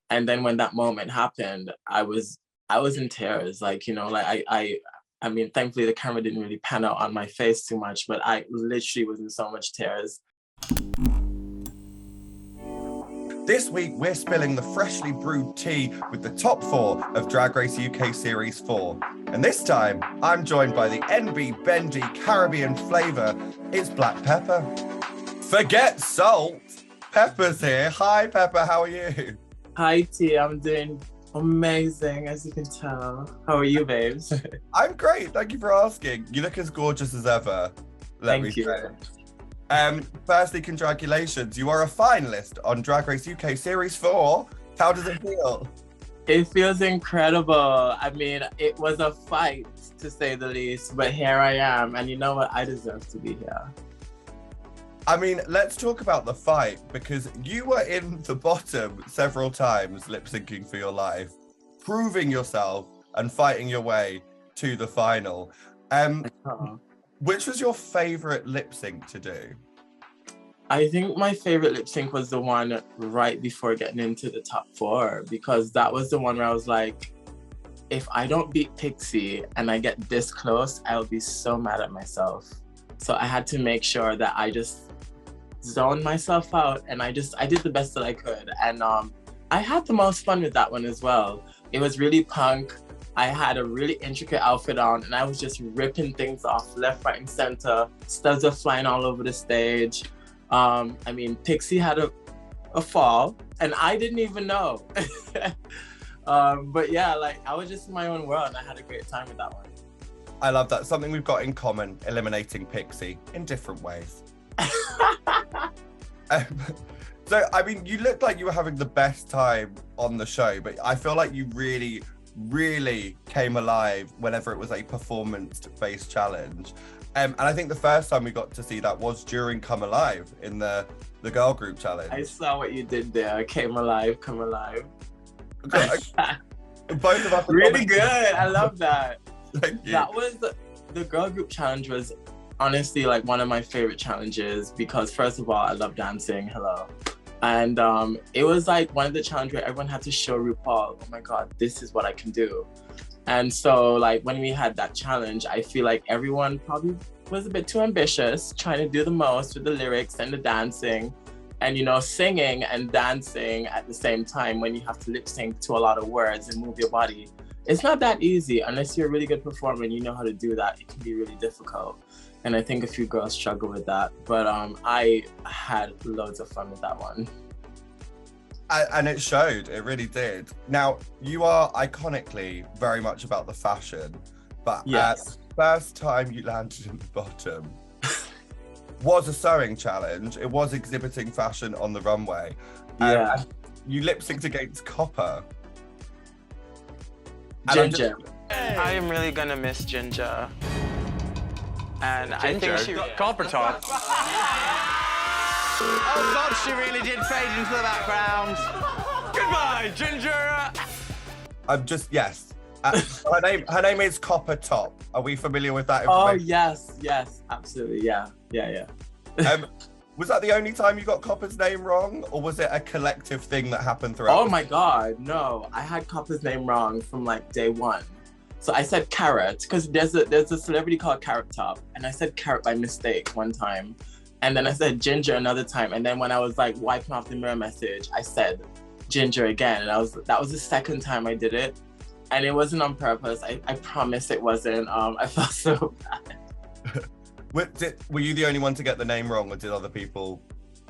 And then when that moment happened, I was in tears. Like, you know, like I mean, thankfully the camera didn't really pan out on my face too much, but I literally was in so much tears. This week, we're spilling the freshly brewed tea with the top 4 of Drag Race UK Series 4. And this time, I'm joined by the NB Bendy Caribbean flavour. It's Black Peppa. Forget salt. Peppa's here. Hi, Peppa. How are you? Hi, Tia. I'm doing amazing, as you can tell. How are you, babes? I'm great. Thank you for asking. You look as gorgeous as ever. Thank you. Firstly, congratulations. You are a finalist on Drag Race UK Series 4. How does it feel? It feels incredible. I mean, it was a fight, to say the least, but here I am. And you know what? I deserve to be here. I mean, let's talk about the fight, because you were in the bottom several times lip-syncing for your life, proving yourself and fighting your way to the final. Which was your favourite lip sync to do? I think my favourite lip sync was the one right before getting into the top 4, because that was the one where I was like, if I don't beat Pixie and I get this close, I'll be so mad at myself. So I had to make sure that I just zoned myself out and I did the best that I could. And I had the most fun with that one as well. It was really punk. I had a really intricate outfit on and I was just ripping things off left, right, and center. Studs are flying all over the stage. I mean, Pixie had a fall and I didn't even know. But yeah, like I was just in my own world and I had a great time with that one. I love that. Something we've got in common, eliminating Pixie in different ways. So, I mean, you looked like you were having the best time on the show, but I feel like you really came alive whenever it was a performance-based challenge. And I think the first time we got to see that was during Come Alive in the girl group challenge. I saw what you did there. Came alive, come alive. Both of us really good. I love that. Thank you. That was the girl group challenge was honestly like one of my favorite challenges because first of all, I love dancing. Hello. And it was like one of the challenges where everyone had to show RuPaul, oh my God, this is what I can do. And so like when we had that challenge, I feel like everyone probably was a bit too ambitious, trying to do the most with the lyrics and the dancing and, you know, singing and dancing at the same time when you have to lip sync to a lot of words and move your body. It's not that easy unless you're a really good performer and you know how to do that. It can be really difficult. And I think a few girls struggle with that. But I had loads of fun with that one. And it showed, it really did. Now, you are iconically very much about the fashion, but yes. First time you landed in the bottom was a sewing challenge. It was exhibiting fashion on the runway. Yeah. You lip synced against Copper. Ginger. I am really gonna miss Ginger. And Ginger. I think she... Copper Topp. Oh God, she really did fade into the background. Goodbye, Ginger. Yes. Her name is Copper Topp. Are we familiar with that information? Oh, yes, absolutely, yeah. Was that the only time you got Copper's name wrong, or was it a collective thing that happened throughout? Oh my God, no. I had Copper's name wrong from like day one. So I said Carrot, because there's a celebrity called Carrot Top, and I said Carrot by mistake one time. And then I said Ginger another time. And then when I was like wiping off the mirror message, I said Ginger again. And that was the second time I did it. And it wasn't on purpose. I promise it wasn't. I felt so bad. Were you the only one to get the name wrong, or did other people?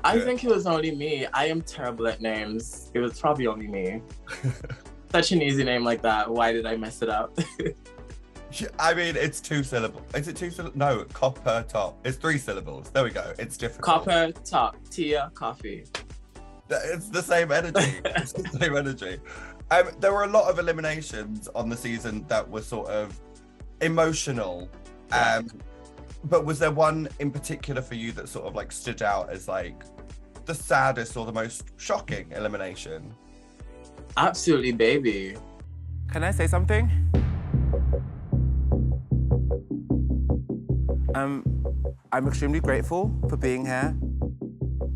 I think it was only me. I am terrible at names. It was probably only me. Such an easy name like that. Why did I mess it up? I mean, it's 2 syllables. Is it 2 syllables? No, Copper Topp. It's 3 syllables. There we go. It's difficult. Copper Topp. Tia Kofi. It's the same energy. It's the same energy. There were a lot of eliminations on the season that were sort of emotional. But was there one in particular for you that sort of like stood out as like the saddest or the most shocking elimination? Absolutely, baby. Can I say something? I'm extremely grateful for being here,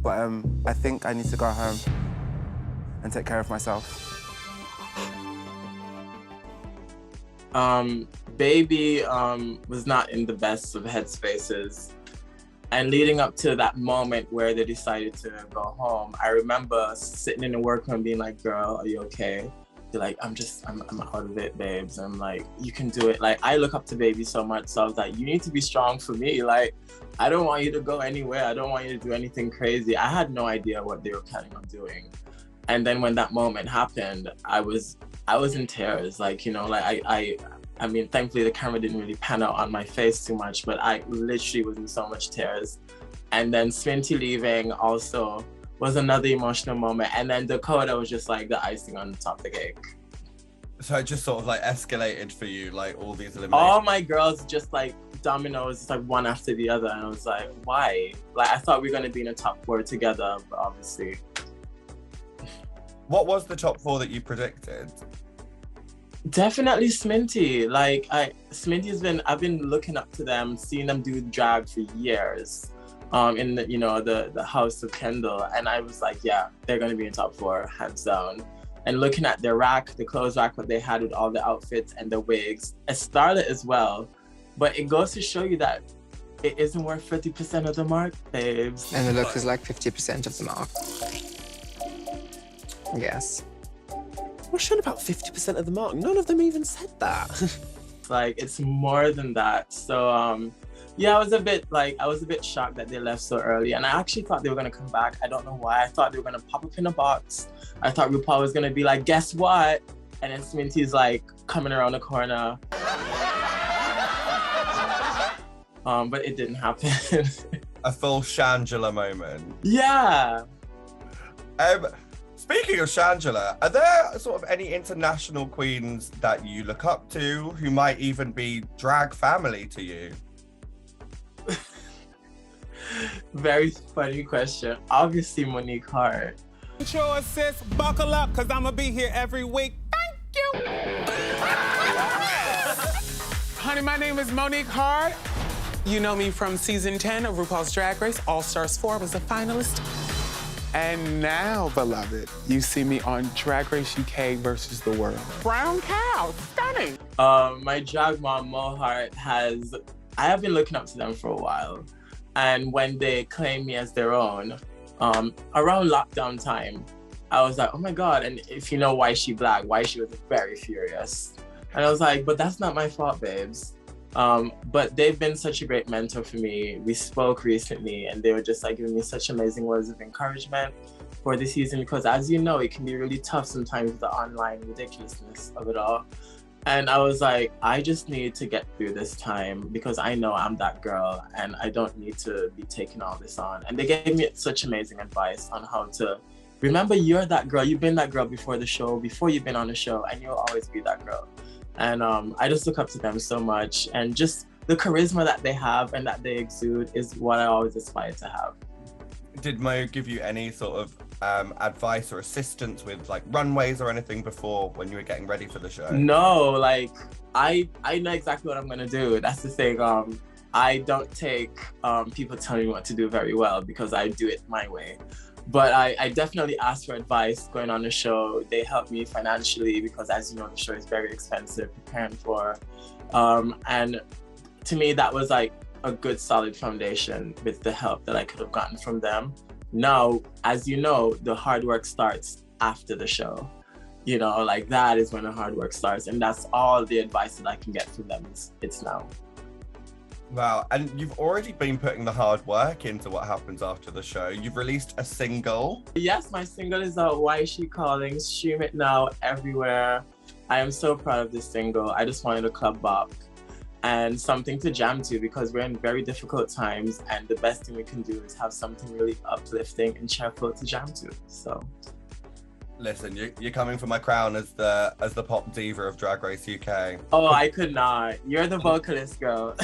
but I think I need to go home. and take care of myself. Baby was not in the best of headspaces. And leading up to that moment where they decided to go home, I remember sitting in the workroom being like, girl, are you okay? They're like, I'm out of it, babes. I'm like, you can do it. Like, I look up to Baby so much. So I was like, you need to be strong for me. Like, I don't want you to go anywhere. I don't want you to do anything crazy. I had no idea what they were planning on doing. And then when that moment happened, I was in tears. Like, you know, like I mean, thankfully the camera didn't really pan out on my face too much, but I literally was in so much tears. And then Sminty leaving also was another emotional moment. And then Dakota was just like the icing on the top of the cake. So it just sort of like escalated for you, like all these eliminations? All my girls just like dominoes, just like one after the other. And I was like, why? Like, I thought we were gonna be in a top 4 together, but obviously. What was the top 4 that you predicted? Definitely Sminty. Like, I've been looking up to them, seeing them do drag for years. In the, you know, the house of Kendall, and I was like, yeah, they're gonna be in top 4, hands down. And looking at their rack, the clothes rack, what they had with all the outfits and the wigs, a starlet as well. But it goes to show you that it isn't worth 50% of the mark, babes. And the look is like 50% of the mark. Yes. What's shown about 50% of the mark? None of them even said that. Like, it's more than that. So yeah, I was a bit shocked that they left so early, and I actually thought they were gonna come back. I don't know why. I thought they were gonna pop up in a box. I thought RuPaul was gonna be like, guess what? And then Sminty's like coming around the corner. But it didn't happen. A full Shangela moment. Yeah. Speaking of Shangela, are there sort of any international queens that you look up to who might even be drag family to you? Very funny question. Obviously, Monique Hart. Your assist, buckle up, cause I'ma be here every week. Thank you. Honey, my name is Monique Hart. You know me from season 10 of RuPaul's Drag Race, All Stars 4. I was a finalist. And now, beloved, you see me on Drag Race UK versus the world. Brown cow, stunning. My drag mom, Mo Hart, I have been looking up to them for a while. And when they claimed me as their own, around lockdown time, I was like, oh my God. And if you know Why She Black, Why She was very furious. And I was like, but that's not my fault, babes. But they've been such a great mentor for me. We spoke recently and they were just like giving me such amazing words of encouragement for the season, because as you know, it can be really tough sometimes, the online ridiculousness of it all. And I was like, I just need to get through this time because I know I'm that girl and I don't need to be taking all this on. And they gave me such amazing advice on how to remember you're that girl. You've been that girl before the show, before you've been on the show, and you'll always be that girl. And I just look up to them so much, and just the charisma that they have and that they exude is what I always aspire to have. Did Mo give you any sort of advice or assistance with like runways or anything before when you were getting ready for the show? No, like I know exactly what I'm gonna do. That's the thing. I don't take people telling me what to do very well because I do it my way. But I definitely asked for advice going on the show. They helped me financially because, as you know, the show is very expensive preparing for. And to me, that was like a good solid foundation with the help that I could have gotten from them. Now, as you know, the hard work starts after the show. You know, like that is when the hard work starts. And that's all the advice that I can get from them. It's now. Wow, and you've already been putting the hard work into what happens after the show. You've released a single. Yes, my single is out, Why Is She Calling? Stream it now everywhere. I am so proud of this single. I just wanted a club bop and something to jam to because we're in very difficult times and the best thing we can do is have something really uplifting and cheerful to jam to, so. Listen, you're coming for my crown as the pop diva of Drag Race UK. Oh, I could not. You're the vocalist, girl.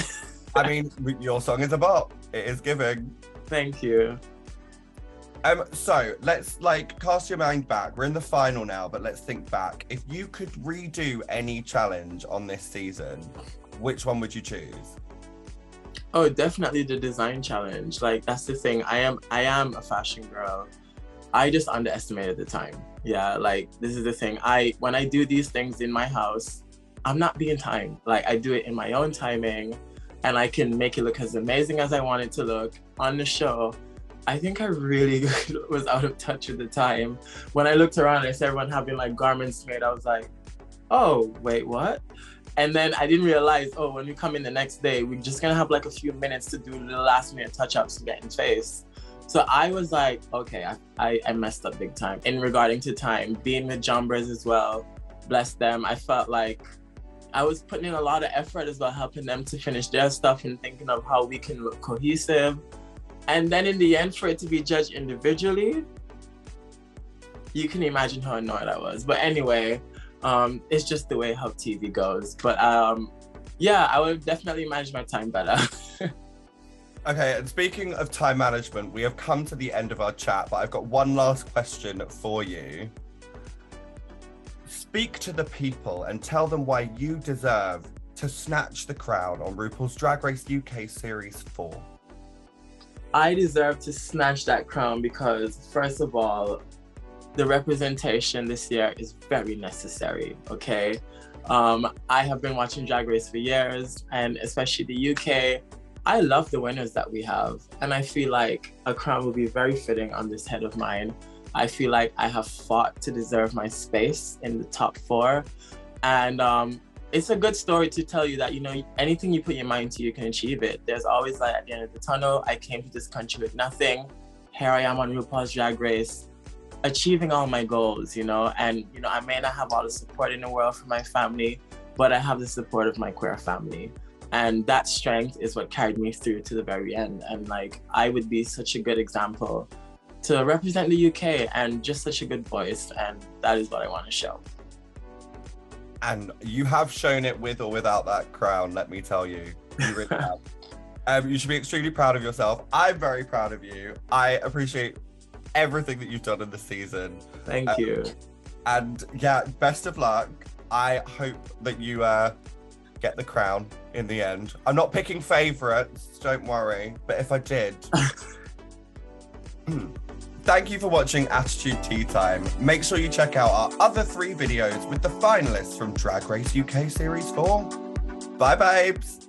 I mean, your song is a bop. It is giving. Thank you. So let's like cast your mind back. We're in the final now, but let's think back. If you could redo any challenge on this season, which one would you choose? Oh, definitely the design challenge. Like, that's the thing. I am a fashion girl. I just underestimated the time. Yeah, like this is the thing. When I do these things in my house, I'm not being timed. Like I do it in my own timing and I can make it look as amazing as I want it to look on the show. I think I really was out of touch with the time. When I looked around and I saw everyone having like garments made, I was like, oh, wait, what? And then I didn't realize, oh, when we come in the next day, we're just gonna have like a few minutes to do the last minute touch-ups to get in face. So I was like, okay, I messed up big time in regarding to time. Being with Jumbers as well, bless them. I felt like I was putting in a lot of effort as well, helping them to finish their stuff and thinking of how we can look cohesive. And then in the end, for it to be judged individually, you can imagine how annoyed I was. But anyway, it's just the way how TV goes. But yeah, I would definitely manage my time better. Okay, and speaking of time management, we have come to the end of our chat, but I've got one last question for you. Speak to the people and tell them why you deserve to snatch the crown on RuPaul's Drag Race UK Series 4. I deserve to snatch that crown because, first of all, the representation this year is very necessary, okay? I have been watching Drag Race for years, and especially the UK. I love the winners that we have, and I feel like a crown will be very fitting on this head of mine. I feel like I have fought to deserve my space in the top 4, and it's a good story to tell you that, you know, anything you put your mind to, you can achieve it. There's always light at the end of the tunnel. I came to this country with nothing. Here I am on RuPaul's Drag Race, achieving all my goals, you know, and, you know, I may not have all the support in the world from my family, but I have the support of my queer family. And that strength is what carried me through to the very end. And like, I would be such a good example to represent the UK and just such a good voice. And that is what I want to show. And you have shown it with or without that crown, let me tell you. You really have. You should be extremely proud of yourself. I'm very proud of you. I appreciate everything that you've done in this season. Thank you. And yeah, best of luck. I hope that you get the crown in the end. I'm not picking favorites, don't worry. But if I did... Thank you for watching Attitude Tea Time. Make sure you check out our other 3 videos with the finalists from Drag Race UK Series 4. Bye, babes.